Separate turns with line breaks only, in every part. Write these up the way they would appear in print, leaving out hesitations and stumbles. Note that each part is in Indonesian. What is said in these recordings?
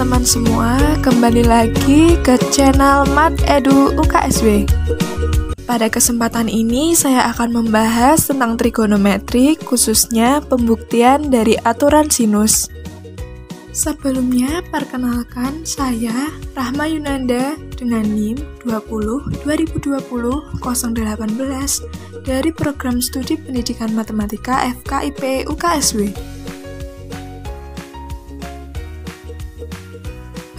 teman-teman semua, kembali lagi ke channel Mat Edu UKSW. Pada kesempatan ini saya akan membahas tentang trigonometri, khususnya pembuktian dari aturan sinus. Sebelumnya, perkenalkan saya Rahma Yunanda dengan NIM 20202018 dari Program Studi Pendidikan Matematika FKIP UKSW.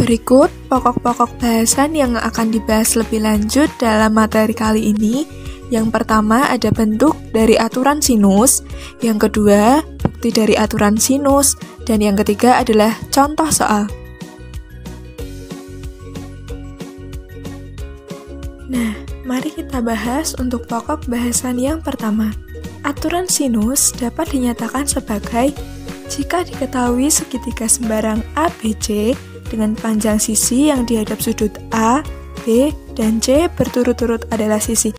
Berikut pokok-pokok bahasan yang akan dibahas lebih lanjut dalam materi kali ini. Yang pertama ada bentuk dari aturan sinus, yang kedua bukti dari aturan sinus, dan yang ketiga adalah contoh soal. Nah, mari kita bahas untuk pokok bahasan yang pertama. Aturan sinus dapat dinyatakan sebagai jika diketahui segitiga sembarang ABC dengan panjang sisi yang dihadap sudut A, B, dan C berturut-turut adalah sisi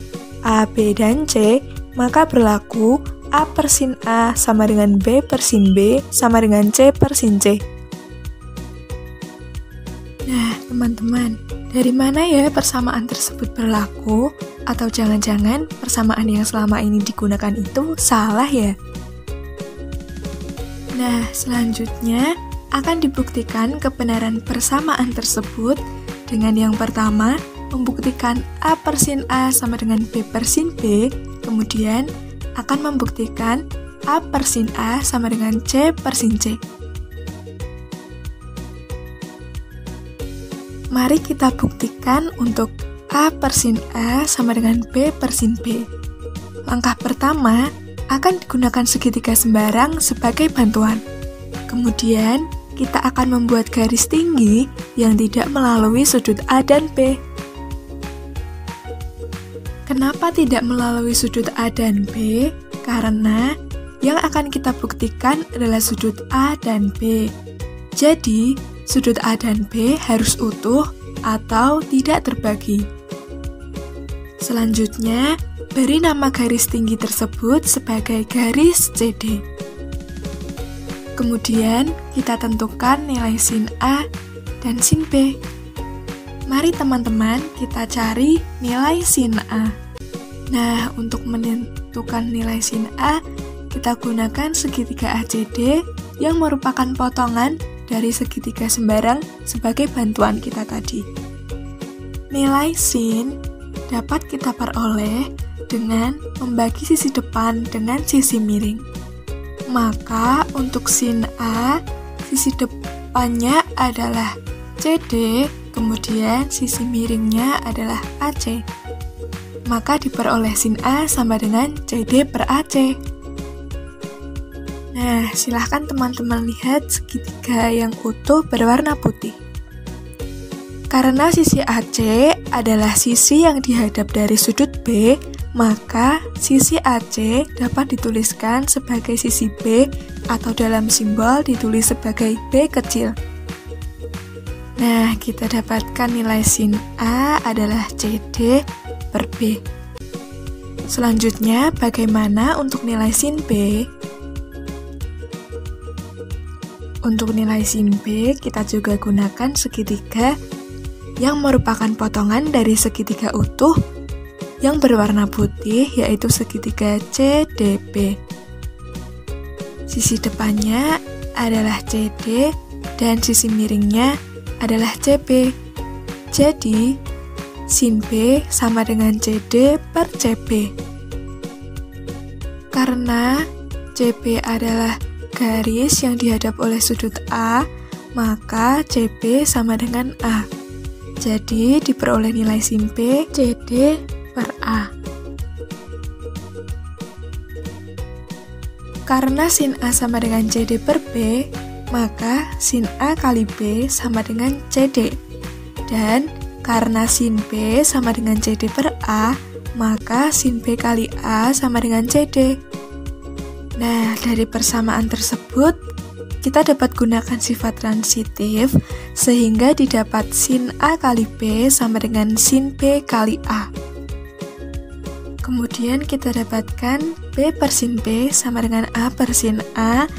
A, B, dan C, maka berlaku A per sin A sama dengan B per sin B sama dengan C per sin C. Nah, teman-teman, dari mana ya persamaan tersebut berlaku? Atau jangan-jangan persamaan yang selama ini digunakan itu salah ya? Nah, selanjutnya akan dibuktikan kebenaran persamaan tersebut dengan yang pertama, membuktikan A per sin A sama dengan B per sin B, kemudian akan membuktikan A per sin A sama dengan C per sin C. Mari kita buktikan untuk A per sin A sama dengan B per sin B. Langkah pertama, akan digunakan segitiga sembarang sebagai bantuan. Kemudian, kita akan membuat garis tinggi yang tidak melalui sudut A dan B. Kenapa tidak melalui sudut A dan B? Karena yang akan kita buktikan adalah sudut A dan B. Jadi, sudut A dan B harus utuh atau tidak terbagi. Selanjutnya, beri nama garis tinggi tersebut sebagai garis CD. Kemudian, kita tentukan nilai sin A dan sin B. Mari teman-teman, kita cari nilai sin A. Nah, untuk menentukan nilai sin A, kita gunakan segitiga ACD yang merupakan potongan dari segitiga sembarang sebagai bantuan kita tadi. Nilai sin dapat kita peroleh dengan membagi sisi depan dengan sisi miring. Maka untuk sin A, sisi depannya adalah CD, kemudian sisi miringnya adalah AC. Maka diperoleh sin A sama dengan CD per AC. Nah, silahkan teman-teman lihat segitiga yang utuh berwarna putih. Karena sisi AC adalah sisi yang dihadap dari sudut B, maka sisi AC dapat dituliskan sebagai sisi B atau dalam simbol ditulis sebagai B kecil. Nah, kita dapatkan nilai sin A adalah CD per B. Selanjutnya, bagaimana untuk nilai sin B? Untuk nilai sin B, kita juga gunakan segitiga yang merupakan potongan dari segitiga utuh yang berwarna putih, yaitu segitiga CDB. Sisi depannya adalah CD dan sisi miringnya adalah CB. Jadi, sin B sama dengan CD per CB. Karena CB adalah garis yang dihadap oleh sudut A, maka CB sama dengan A. Jadi, diperoleh nilai sin B CD per A. Karena sin A sama dengan CD per B, maka sin A kali B sama dengan CD. Dan karena sin B sama dengan CD per A, maka sin B kali A sama dengan CD. Nah, dari persamaan tersebut, kita dapat gunakan sifat transitif sehingga didapat sin A kali B sama dengan sin B kali A. Kemudian kita dapatkan B per sin B sama dengan A per sin A,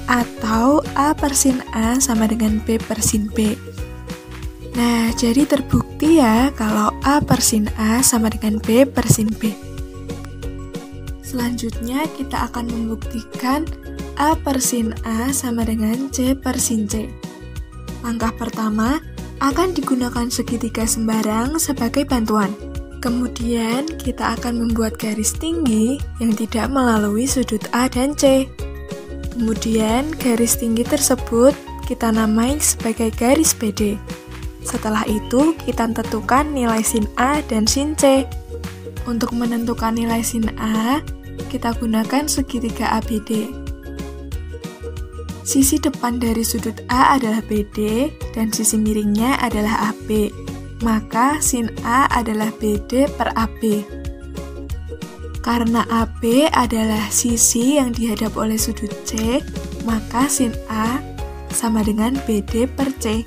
atau A per sin A sama dengan B per sin B. Nah, jadi terbukti ya kalau A per sin A sama dengan B per sin B. Selanjutnya kita akan membuktikan A per sin A sama dengan C per sin C. Langkah pertama, akan digunakan segitiga sembarang sebagai bantuan. Kemudian kita akan membuat garis tinggi yang tidak melalui sudut A dan C. Kemudian garis tinggi tersebut kita namai sebagai garis BD. Setelah itu, kita tentukan nilai sin A dan sin C. Untuk menentukan nilai sin A, kita gunakan segitiga ABD. Sisi depan dari sudut A adalah BD dan sisi miringnya adalah AB. Maka sin A adalah BD per AB. Karena AB adalah sisi yang dihadap oleh sudut C, maka sin A sama dengan BD per C.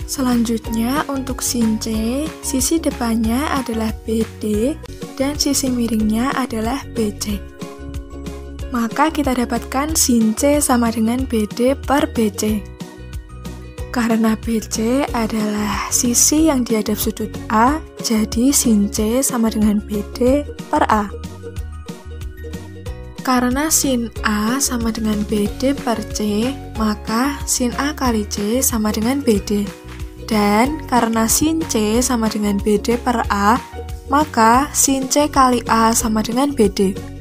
Selanjutnya untuk sin C, sisi depannya adalah BD dan sisi miringnya adalah BC. Maka kita dapatkan sin C sama dengan BD per BC. Karena BC adalah sisi yang dihadap sudut A, jadi sin C sama dengan BD per A. Karena sin A sama dengan BD per C, maka sin A kali C sama dengan BD. Dan karena sin C sama dengan BD per A, maka sin C kali A sama dengan BD.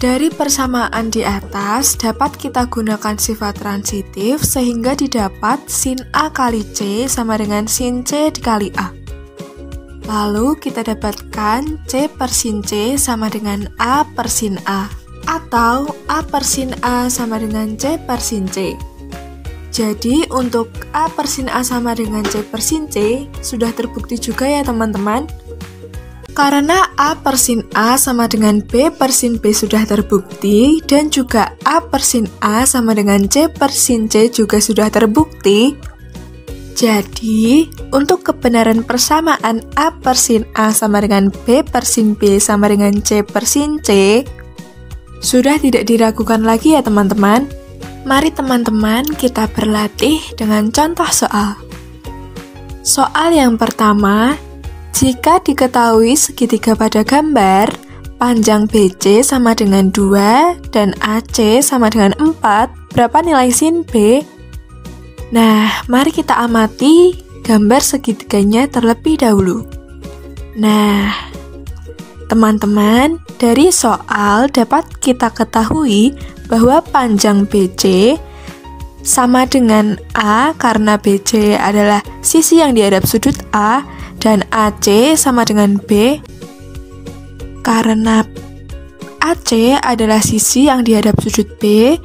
Dari persamaan di atas, dapat kita gunakan sifat transitif sehingga didapat sin A kali C sama dengan sin C dikali A. Lalu kita dapatkan C per sin C sama dengan A per sin A, atau A per sin A sama dengan C per sin C. Jadi untuk A per sin A sama dengan C per sin C sudah terbukti juga ya teman-teman. Karena A per sin A sama dengan B per sin B sudah terbukti dan juga A per sin A sama dengan C per sin C juga sudah terbukti. Jadi untuk kebenaran persamaan A per sin A sama dengan B per sin B sama dengan C per sin C sudah tidak diragukan lagi ya teman-teman. Mari teman-teman kita berlatih dengan contoh soal. Soal yang pertama, jika diketahui segitiga pada gambar, panjang BC sama dengan 2 dan AC sama dengan 4, berapa nilai sin B? Nah, mari kita amati gambar segitiganya terlebih dahulu. Nah, teman-teman, dari soal dapat kita ketahui bahwa panjang BC sama dengan A karena BC adalah sisi yang dihadap sudut A dan AC sama dengan B karena AC adalah sisi yang dihadap sudut B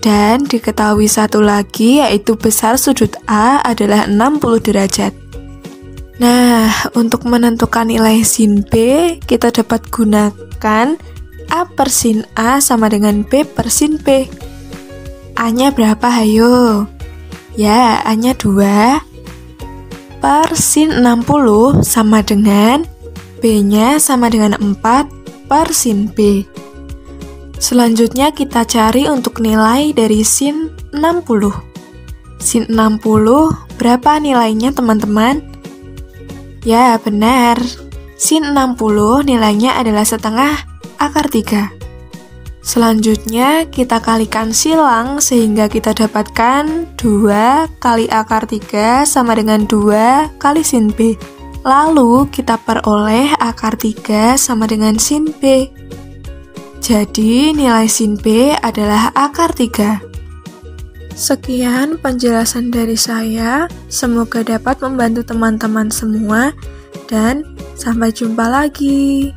dan diketahui satu lagi yaitu besar sudut A adalah 60 derajat. Nah, untuk menentukan nilai sin B kita dapat gunakan A per sin A sama dengan B per sin B. A-nya berapa hayo? Ya, A-nya 2 per sin 60 sama dengan B-nya sama dengan 4 per sin B. Selanjutnya kita cari untuk nilai dari sin 60. Sin 60 berapa nilainya teman-teman? Ya, benar. Sin 60 nilainya adalah setengah akar 3. Selanjutnya kita kalikan silang sehingga kita dapatkan 2 kali akar 3 sama dengan 2 kali sin B. Lalu kita peroleh akar 3 sama dengan sin B. Jadi nilai sin B adalah akar 3. Sekian penjelasan dari saya, semoga dapat membantu teman-teman semua dan sampai jumpa lagi.